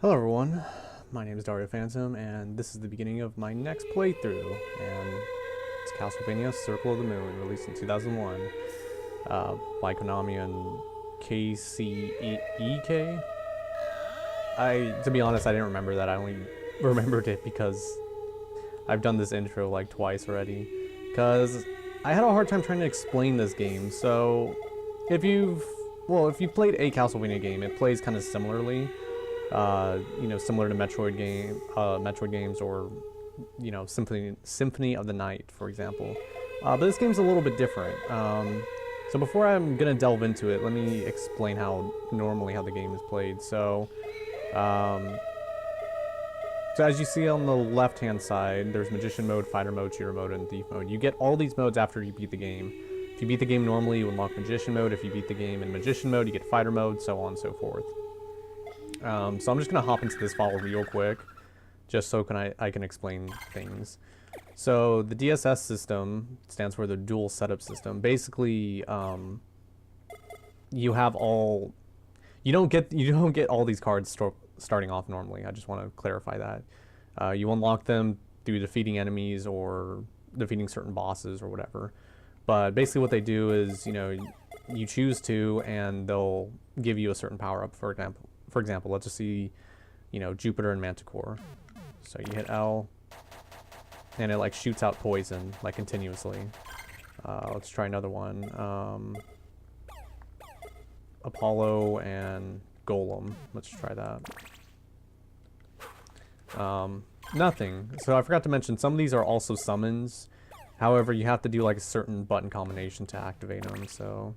Hello everyone, my name is Dario Phantom, and this is the beginning of my next playthrough, and it's Castlevania Circle of the Moon, released in 2001 by Konami and KCEK. To be honest, I didn't remember that. I only remembered it because I've done this intro like twice already, because I had a hard time trying to explain this game. So if you've played a Castlevania game, it plays kind of similarly. Similar to Metroid games, or Symphony of the Night, for example. But this game's a little bit different. So before I'm gonna delve into it, let me explain how the game is played. So as you see on the left-hand side, there's Magician mode, Fighter mode, Cheater mode, and Thief mode. You get all these modes after you beat the game. If you beat the game normally, you unlock Magician mode. If you beat the game in Magician mode, you get Fighter mode, so on and so forth. So I'm just going to hop into this file real quick, just so I can explain things. So the DSS system stands for the dual setup system. Basically, you don't get all these cards starting off normally. I just want to clarify that. You unlock them through defeating enemies or defeating certain bosses or whatever. But basically what they do is, you choose to, and they'll give you a certain power up. For example, let's just see, Jupiter and Manticore. So you hit L, and it like shoots out poison like continuously. Let's try another one. Apollo and Golem. Let's try that. Nothing. So I forgot to mention, some of these are also summons. However, you have to do like a certain button combination to activate them. So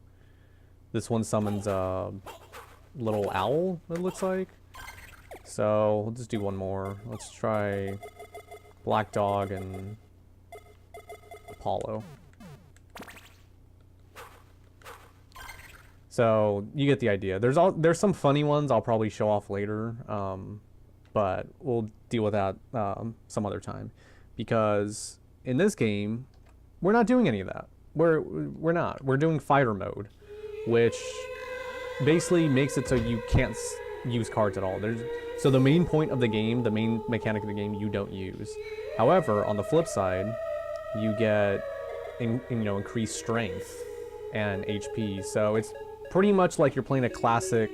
this one summons a little owl, it looks like. So we'll just do one more. Let's try Black Dog and Apollo. So you get the idea. There's some funny ones I'll probably show off later, but we'll deal with that some other time, because in this game we're not doing any of that. We're doing fighter mode, which basically makes it so you can't use cards at all. So the main point of the game, the main mechanic of the game, you don't use. However, on the flip side, you get increased strength and HP. So it's pretty much like you're playing a classic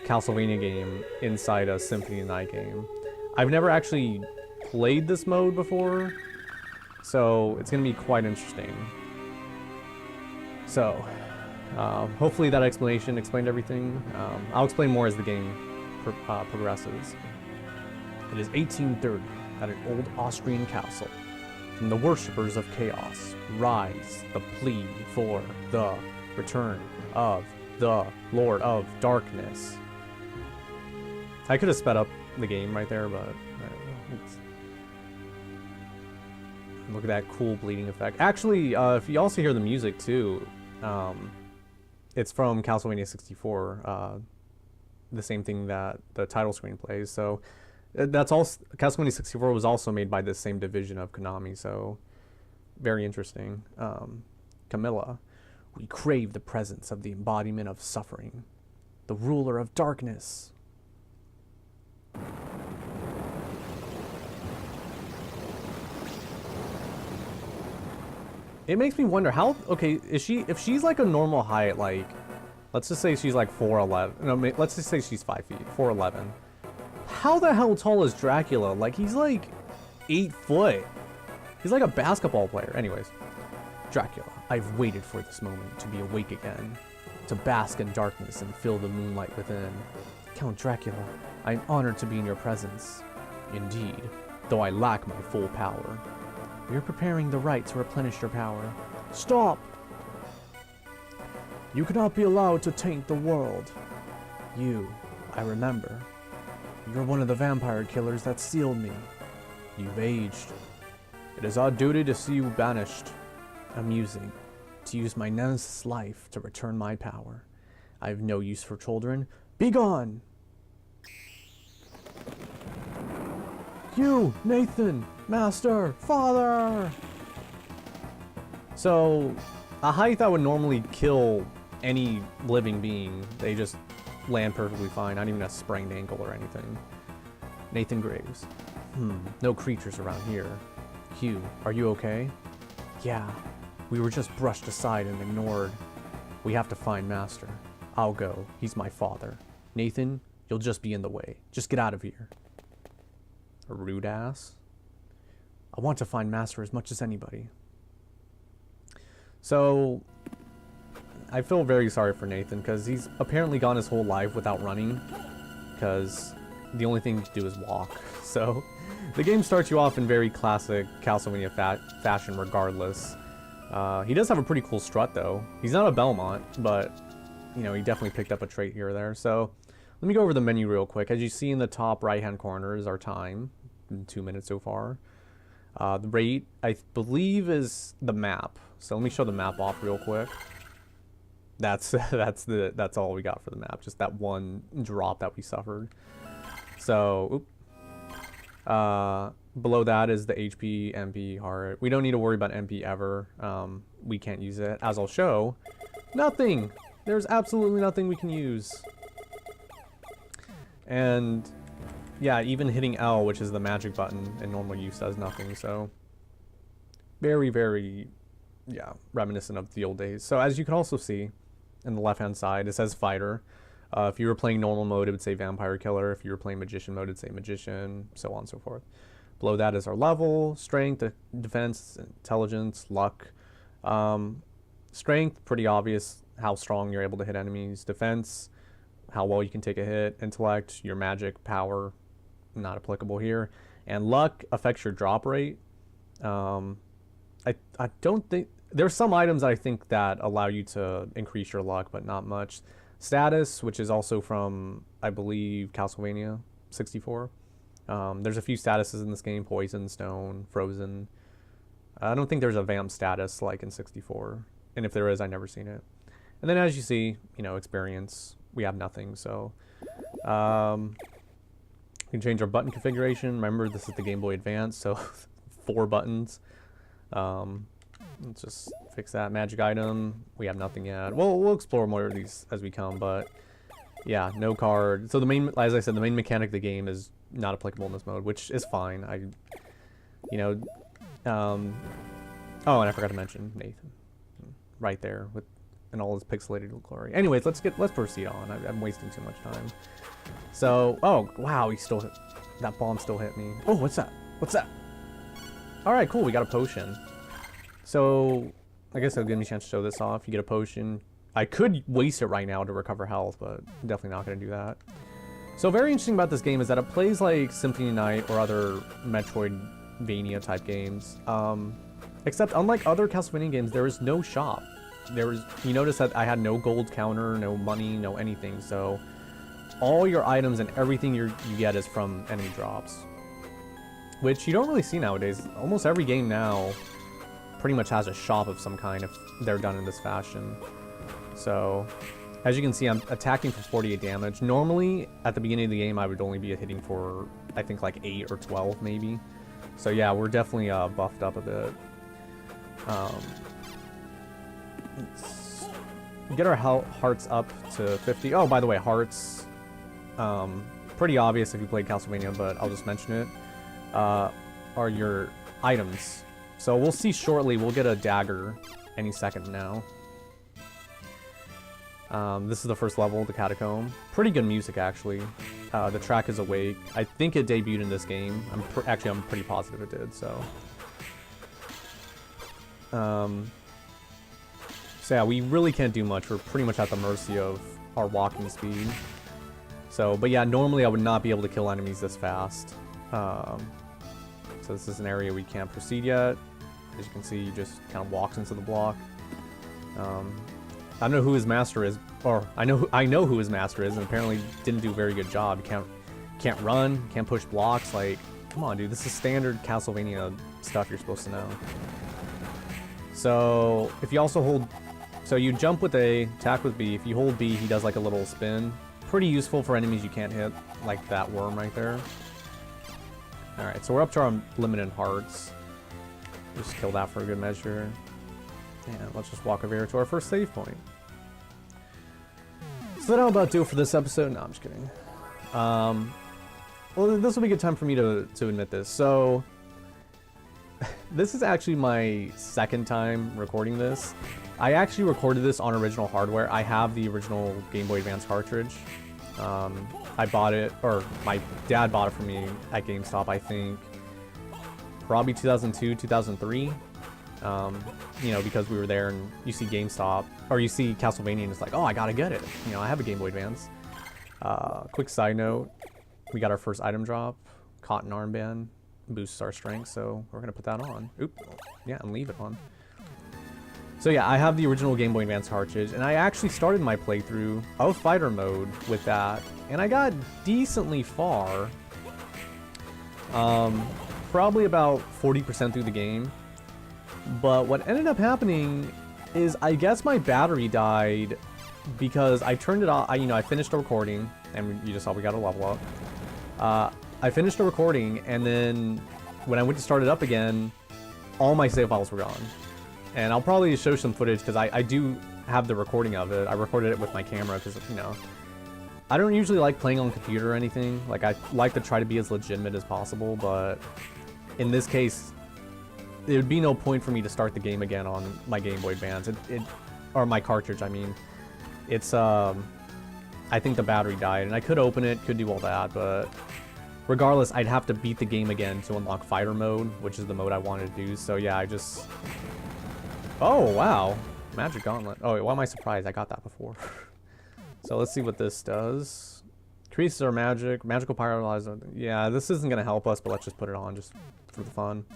Castlevania game inside a Symphony of the Night game. I've never actually played this mode before, so it's going to be quite interesting. So hopefully that explanation explained everything. I'll explain more as the game progresses. It is 1830 at an old Austrian castle. From the worshippers of chaos rise the plea for the return of the Lord of Darkness. I could have sped up the game right there, but look at that cool bleeding effect. Actually, if you also hear the music too, it's from Castlevania 64, the same thing that the title screen plays. So that's also, Castlevania 64 was also made by the same division of Konami, so very interesting. Camilla, we crave the presence of the embodiment of suffering, the ruler of darkness. It makes me wonder how, okay, if she's like a normal height, like, let's just say she's like 4'11", no, let's just say she's 5 feet, 4'11". How the hell tall is Dracula? Like, he's like 8 foot. He's like a basketball player. Anyways, Dracula, I've waited for this moment to be awake again, to bask in darkness and feel the moonlight within. Count Dracula, I'm honored to be in your presence. Indeed, though I lack my full power. You're preparing the rite to replenish your power. Stop! You cannot be allowed to taint the world. You, I remember. You're one of the vampire killers that sealed me. You've aged. It is our duty to see you banished. Amusing. To use my nemesis' life to return my power. I have no use for children. Be gone! You, Nathan! Master! Father! So, a height that would normally kill any living being, they just land perfectly fine, not even a sprained ankle or anything. Nathan Graves. No creatures around here. Hugh, are you okay? Yeah, we were just brushed aside and ignored. We have to find Master. I'll go. He's my father. Nathan, you'll just be in the way. Just get out of here. A rude ass. I want to find Master as much as anybody. So, I feel very sorry for Nathan, because he's apparently gone his whole life without running, because the only thing to do is walk. So, the game starts you off in very classic Castlevania fashion regardless. He does have a pretty cool strut, though. He's not a Belmont, but, you know, he definitely picked up a trait here or there. So, let me go over the menu real quick. As you see in the top right-hand corner is our time. 2 minutes so far. The rate, I believe, is the map. So let me show the map off real quick. That's all we got for the map. Just that one drop that we suffered. So, below that is the HP, MP, heart. We don't need to worry about MP ever. We can't use it. As I'll show, nothing. There's absolutely nothing we can use. And yeah, even hitting L, which is the magic button in normal use, does nothing. So very, very, yeah, reminiscent of the old days. So as you can also see in the left hand side, it says fighter. If you were playing normal mode, it would say vampire killer. If you were playing magician mode, it would say magician, so on and so forth. Below that is our level, strength, defense, intelligence, luck. Strength, pretty obvious how strong you're able to hit enemies. Defense, how well you can take a hit. Intellect, your magic, power, not applicable here. And luck affects your drop rate. I don't think... There's some items I think that allow you to increase your luck, but not much. Status, which is also from, I believe, Castlevania 64. There's a few statuses in this game: poison, stone, frozen. I don't think there's a vamp status like in 64, and if there is, I've never seen it. And then as you see, you know, experience, we have nothing. So we can change our button configuration. Remember, this is the Game Boy Advance, so 4 buttons. Let's just fix that. Magic item, we have nothing yet. We'll explore more of these as we come, but yeah, no card. So the main, as I said, the main mechanic of the game is not applicable in this mode, which is fine. Oh, and I forgot to mention Nathan, right there with in all his pixelated glory. Anyways, let's proceed on. I'm wasting too much time. So, oh wow, that bomb still hit me. Oh, what's that? What's that? All right, cool. We got a potion. So, I guess it'll give me a chance to show this off. You get a potion. I could waste it right now to recover health, but I'm definitely not going to do that. So, very interesting about this game is that it plays like Symphony Night or other Metroidvania type games. Except, unlike other Castlevania games, there is no shop. You notice that I had no gold counter, no money, no anything. So, all your items and everything you get is from enemy drops, which you don't really see nowadays. Almost every game now pretty much has a shop of some kind if they're done in this fashion. So, as you can see, I'm attacking for 48 damage. Normally, at the beginning of the game, I would only be hitting for, I think, like 8 or 12, maybe. So yeah, we're definitely buffed up a bit. Let's get our hearts up to 50. Oh, by the way, hearts, pretty obvious if you played Castlevania, but I'll just mention it, are your items. So we'll see shortly, we'll get a dagger any second now. This is the first level, the Catacomb. Pretty good music, actually. The track is Awake. I think it debuted in this game. Actually, I'm pretty positive it did, so. So yeah, we really can't do much. We're pretty much at the mercy of our walking speed. So, but yeah, normally I would not be able to kill enemies this fast. So this is an area we can't proceed yet. As you can see, he just kind of walks into the block. I don't know who his master is, or I know who his master is, and apparently didn't do a very good job. You can't run, can't push blocks. Like, come on, dude, this is standard Castlevania stuff you're supposed to know. So if you also hold, so you jump with A, attack with B. If you hold B, he does like a little spin. Pretty useful for enemies you can't hit, like that worm right there. All right, so we're up to our limited hearts. Just kill that for a good measure. And let's just walk over here to our first save point. So that'll about do it for this episode. No, I'm just kidding. Well, this will be a good time for me to admit this. So, this is actually my second time recording this. I actually recorded this on original hardware. I have the original Game Boy Advance cartridge. I bought it, or my dad bought it for me at GameStop, I think, probably 2002, 2003. You know, because we were there and you see GameStop, or you see Castlevania and it's like, oh, I gotta get it. You know, I have a Game Boy Advance. Quick side note, we got our first item drop, cotton armband, boosts our strength, so we're gonna put that on. Oop, yeah, and leave it on. So yeah, I have the original Game Boy Advance cartridge, and I actually started my playthrough of fighter mode with that, and I got decently far. Probably about 40% through the game. But what ended up happening is, I guess my battery died because I turned it off. I finished the recording, and you just saw we got a level up. I finished the recording, and then when I went to start it up again, all my save files were gone. And I'll probably show some footage because I do have the recording of it. I recorded it with my camera because, you know, I don't usually like playing on computer or anything. Like, I like to try to be as legitimate as possible, but in this case, there would be no point for me to start the game again on my Game Boy Advance. Or my cartridge, I mean. It's, I think the battery died, and I could open it, could do all that, but regardless, I'd have to beat the game again to unlock fighter mode, which is the mode I wanted to do. So yeah, I just... Oh, wow. Magic Gauntlet. Oh, wait, why am I surprised? I got that before. So let's see what this does. Increases our magic. Magical Pyrolyzer. Yeah, this isn't going to help us, but let's just put it on just for the fun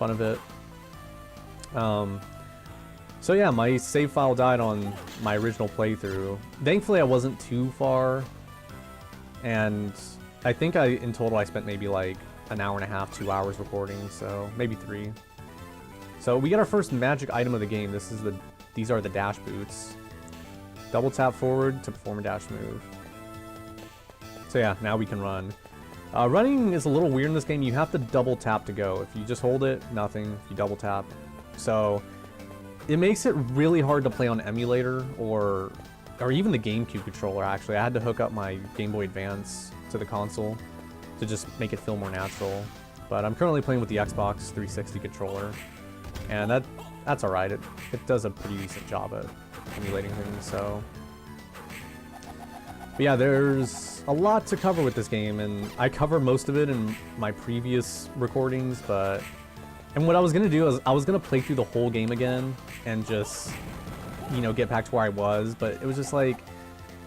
of it. So yeah, my save file died on my original playthrough. Thankfully, I wasn't too far. And I think in total, I spent maybe like an hour and a half, 2 hours recording. So maybe 3. So we get our first magic item of the game. These are the dash boots. Double tap forward to perform a dash move. So yeah, now we can run. Running is a little weird in this game. You have to double tap to go. If you just hold it, nothing. If you double tap. So it makes it really hard to play on emulator or even the GameCube controller, actually. I had to hook up my Game Boy Advance to the console to just make it feel more natural. But I'm currently playing with the Xbox 360 controller. And that's alright. It does a pretty decent job at emulating things, so... But yeah, there's a lot to cover with this game, and I cover most of it in my previous recordings, but... And what I was gonna do is, I was gonna play through the whole game again, and just, you know, get back to where I was, but it was just like,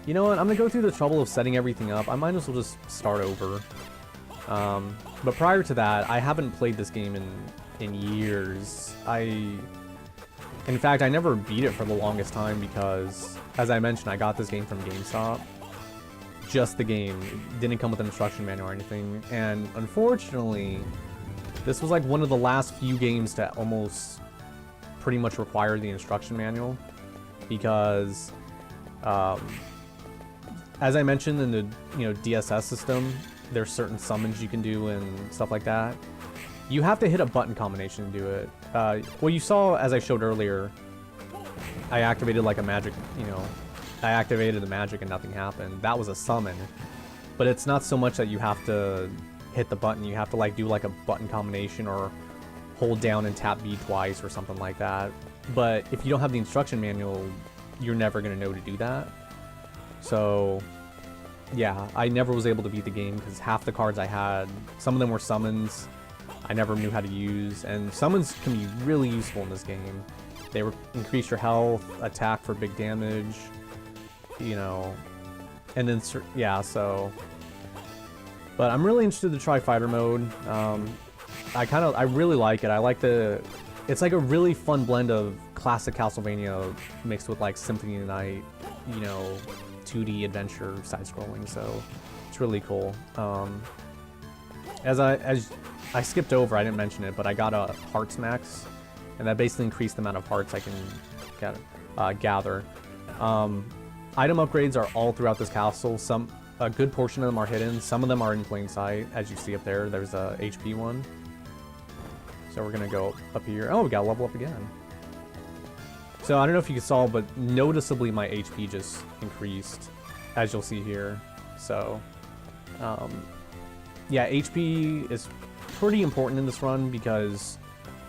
you know what, I'm gonna go through the trouble of setting everything up, I might as well just start over. But prior to that, I haven't played this game in years. In fact, I never beat it for the longest time because, as I mentioned, I got this game from GameStop. Just the game. It didn't come with an instruction manual or anything. And unfortunately, this was like one of the last few games to almost pretty much require the instruction manual. Because, as I mentioned in the DSS system, there's certain summons you can do and stuff like that. You have to hit a button combination to do it. Well, you saw, as I showed earlier, I activated like a magic, I activated the magic and nothing happened. That was a summon. But it's not so much that you have to hit the button. You have to like do like a button combination or hold down and tap B twice or something like that. But if you don't have the instruction manual, you're never going to know to do that. So... yeah, I never was able to beat the game because half the cards I had, some of them were summons I never knew how to use, and summons can be really useful in this game. They increase your health, attack for big damage, and then, yeah, so... But I'm really interested to try fighter mode. I really like it. I like it's like a really fun blend of classic Castlevania mixed with like Symphony of the Night, 2D adventure side-scrolling, so it's really cool. As I skipped over, I didn't mention it, but I got a Hearts Max, and that basically increased the amount of hearts I can gather. Item upgrades are all throughout this castle. A good portion of them are hidden. Some of them are in plain sight, as you see up there. There's a HP one. So we're gonna go up here. Oh, we got a level up again. So I don't know if you saw, but noticeably my HP just increased. as you'll see here. So, yeah, HP is pretty important in this run because,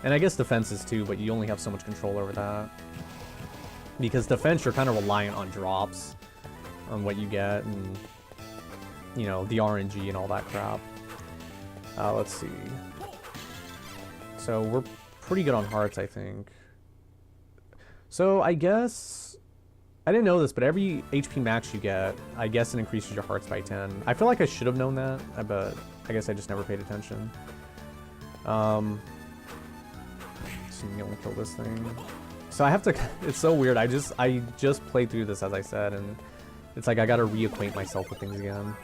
and I guess defense is too, but you only have so much control over that. Because defense, you're kind of reliant on drops, on what you get, and, you know, the RNG and all that crap. Let's see. So we're pretty good on hearts, I think. So I guess, I didn't know this, but every HP max you get, I guess it increases your hearts by 10. I feel like I should have known that, but I guess I just never paid attention. So you want to kill this thing. So I have to, it's so weird, I just played through this, as I said, and it's like I gotta reacquaint myself with things again.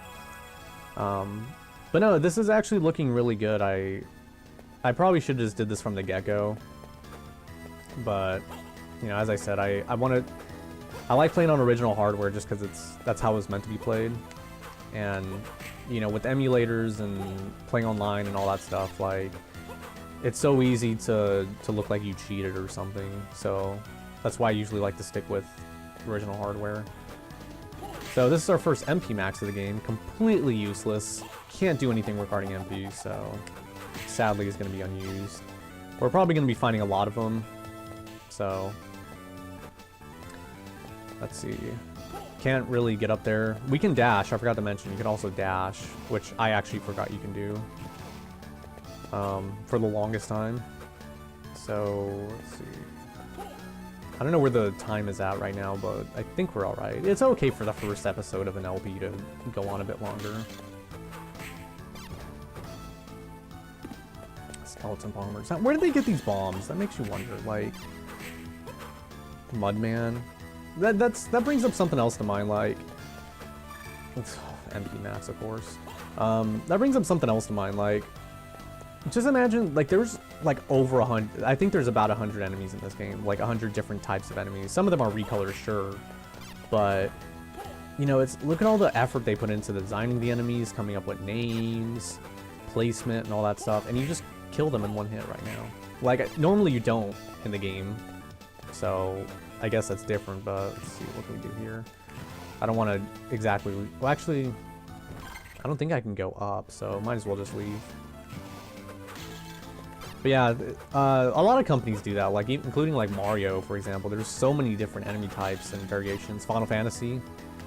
But no, this is actually looking really good. I probably should have just did this from the get-go. But, you know, as I said, I like playing on original hardware just because that's how it was meant to be played. And, you know, with emulators and playing online and all that stuff, like, it's so easy to look like you cheated or something. So that's why I usually like to stick with original hardware. So this is our first MP max of the game. Completely useless. Can't do anything regarding MP, so sadly it's going to be unused. We're probably going to be finding a lot of them. So let's see. Can't really get up there. We can dash. I forgot to mention. You can also dash, which I actually forgot you can do for the longest time. So let's see. I don't know where the time is at right now, but I think we're alright. It's okay for the first episode of an LP to go on a bit longer. Skeleton bombers. Now, where did they get these bombs? That makes you wonder. Like, Mudman. That brings up something else to mind. Like, MP max, of course. That brings up something else to mind. Like, just imagine, like, there's, like, over 100, I think there's about 100 enemies in this game, like, 100 different types of enemies. Some of them are recolors, sure, but, you know, look at all the effort they put into designing the enemies, coming up with names, placement, and all that stuff, and you just kill them in one hit right now. Like, normally you don't in the game, so I guess that's different, but let's see, what can we do here? I don't want to exactly, well, actually, I don't think I can go up, so might as well just leave. But yeah, a lot of companies do that, like including like Mario, for example. There's so many different enemy types and variations. Final Fantasy,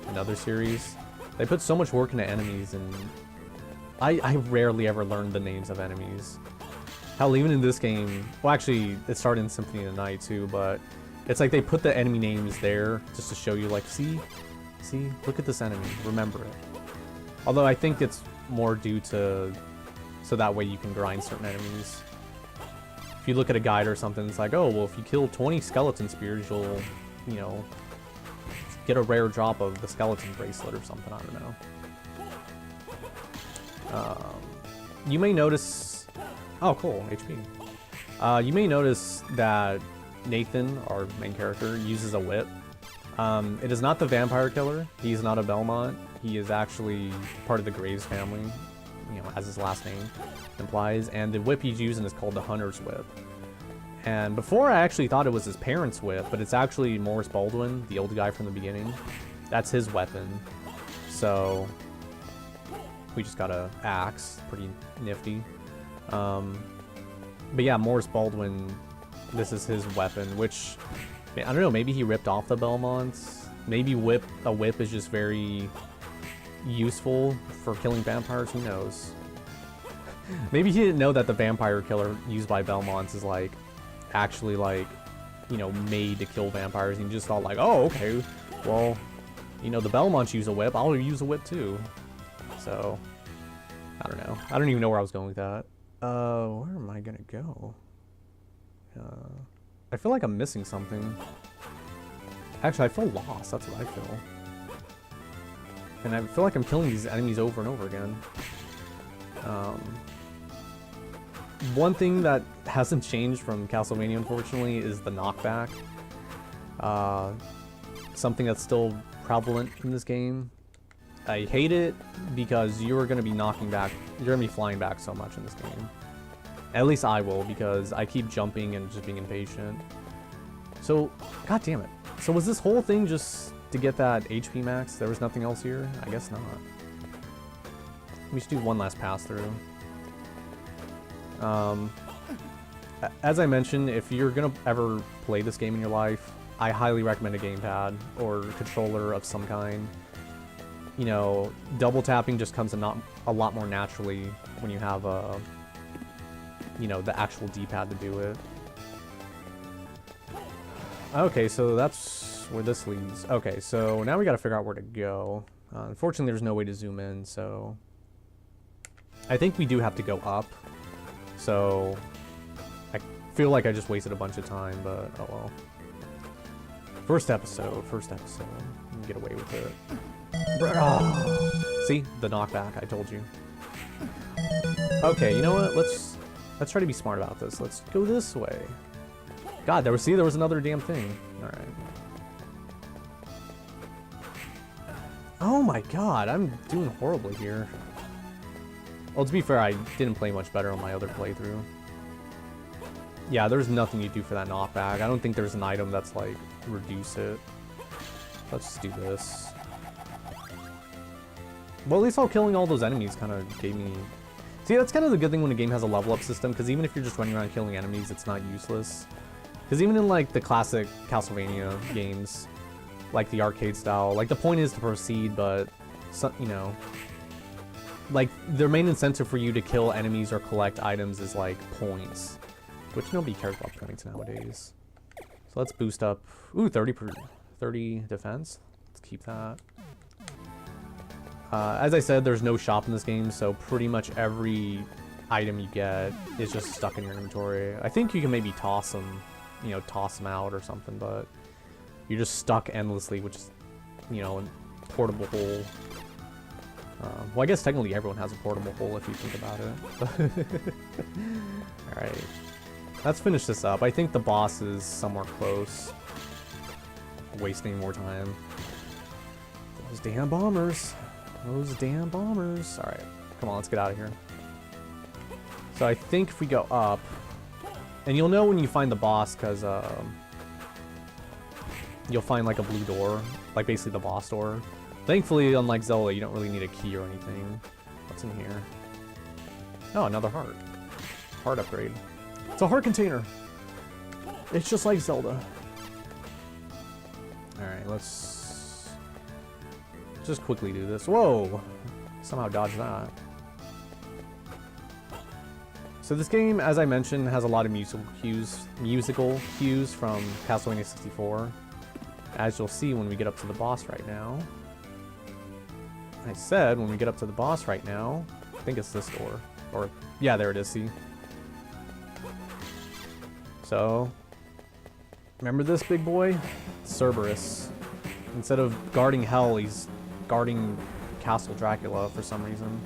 another series. They put so much work into enemies, and I rarely ever learned the names of enemies. Hell, even in this game, well actually, it started in Symphony of the Night too, but it's like they put the enemy names there just to show you, like, see, look at this enemy, remember it. Although I think it's more due to, so that way you can grind certain enemies. If you look at a guide or something, it's like, oh, well, if you kill 20 skeleton spears, you'll, you know, get a rare drop of the skeleton bracelet or something, I don't know. You may notice, oh, cool, HP. You may notice that Nathan, our main character, uses a whip. It is not the vampire killer. He is not a Belmont. He is actually part of the Graves family, you know, as his last name implies, and the whip he's using is called the Hunter's Whip. And before I actually thought it was his parents' whip, but it's actually Morris Baldwin, the old guy from the beginning. That's his weapon. So we just got a axe, pretty nifty. But yeah, Morris Baldwin, this is his weapon, which, I don't know, maybe he ripped off the Belmonts. Maybe a whip is just very useful for killing vampires, who knows. Maybe he didn't know that the vampire killer used by Belmonts is, like, actually, like, you know, made to kill vampires, and he just thought, like, oh, okay, well, you know, the Belmonts use a whip, I'll use a whip too. So, I don't know. I don't even know where I was going with that. Where am I gonna go? I feel like I'm missing something. Actually, I feel lost, that's what I feel. And I feel like I'm killing these enemies over and over again. One thing that hasn't changed from Castlevania, unfortunately, is the knockback. Something that's still prevalent in this game. I hate it because you're going to be knocking back, you're going to be flying back so much in this game. At least I will, because I keep jumping and just being impatient. So, god damn it. So was this whole thing just to get that HP max? There was nothing else here? I guess not. We should do one last pass through. As I mentioned, if you're gonna ever play this game in your life, I highly recommend a gamepad or controller of some kind. You know, double tapping just comes a lot more naturally when you have you know, the actual D-pad to do it. Okay, so that's where this leads. Okay, so now we gotta figure out where to go. Unfortunately, there's no way to zoom in, so I think we do have to go up. So I feel like I just wasted a bunch of time, but oh well. First episode. You can get away with it. Oh. See? The knockback, I told you. Okay, you know what? Let's try to be smart about this. Let's go this way. God, there was another damn thing. Alright. Oh my god, I'm doing horribly here. Well, to be fair, I didn't play much better on my other playthrough. Yeah, there's nothing you do for that knockback. I don't think there's an item that's like, reduce it. Let's just do this. Well, at least all killing all those enemies kind of gave me... See, that's kind of the good thing when a game has a level up system, because even if you're just running around killing enemies, it's not useless. Because even in like the classic Castlevania games, like the arcade style, like the point is to proceed, but, you know... Like, their main incentive for you to kill enemies or collect items is, like, points. Which nobody cares about points nowadays. So let's boost up... Ooh, 30 defense. Let's keep that. As I said, there's no shop in this game, so pretty much every item you get is just stuck in your inventory. I think you can maybe toss them, you know, toss them out or something, but you're just stuck endlessly, which is, you know, a portable hole. Well, I guess technically everyone has a portable hole if you think about it. Alright. Let's finish this up. I think the boss is somewhere close. Wasting more time. Those damn bombers. Those damn bombers. Alright. Come on, let's get out of here. So I think if we go up... And you'll know when you find the boss, because you'll find like a blue door. Like basically the boss door. Thankfully, unlike Zelda, you don't really need a key or anything. What's in here? Oh, another heart. Heart upgrade. It's a heart container. It's just like Zelda. Alright, let's just quickly do this. Whoa! Somehow dodge that. So this game, as I mentioned, has a lot of musical cues from Castlevania 64. As you'll see when we get up to the boss right now. I said when we get up to the boss right now, I think it's this door. Or, yeah, there it is, see? So, remember this big boy? Cerberus. Instead of guarding hell, he's guarding Castle Dracula for some reason.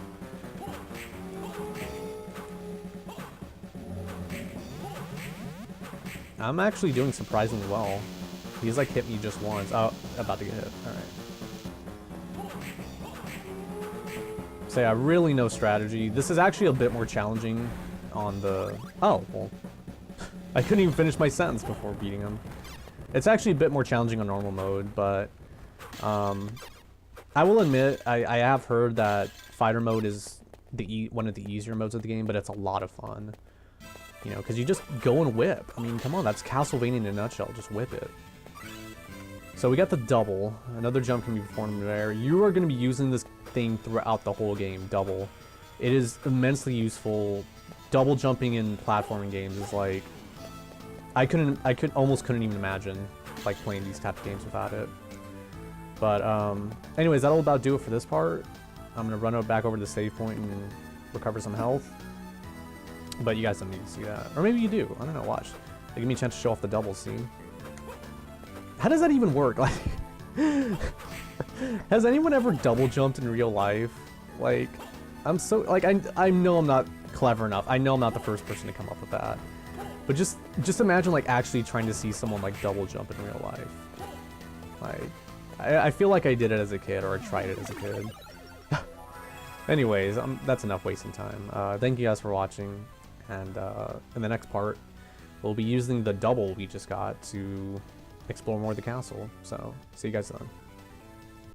I'm actually doing surprisingly well. He's like hit me just once. Oh, about to get hit. Alright. So yeah, really no strategy. This is actually a bit more challenging on the... Oh, well. I couldn't even finish my sentence before beating him. It's actually a bit more challenging on normal mode, but... I will admit, I have heard that fighter mode is one of the easier modes of the game, but it's a lot of fun. You know, because you just go and whip. I mean, come on, that's Castlevania in a nutshell. Just whip it. So we got the double. Another jump can be performed there. You are going to be using this thing throughout the whole game. Double. It is immensely useful. Double jumping in platforming games is like... I almost couldn't even imagine like playing these type of games without it. But anyways, that'll about do it for this part. I'm going to run back over to the save point and recover some health. But you guys don't need to see that. Or maybe you do. I don't know. Watch. They give me a chance to show off the double scene. How does that even work? Like, has anyone ever double jumped in real life? Like, I'm so like I know I'm not clever enough. I know I'm not the first person to come up with that. But just imagine like actually trying to see someone like double jump in real life. Like, I feel like I did it as a kid, or I tried it as a kid. Anyways, that's enough wasting time. Thank you guys for watching, and in the next part, we'll be using the double we just got to explore more of the castle. So, see you guys then.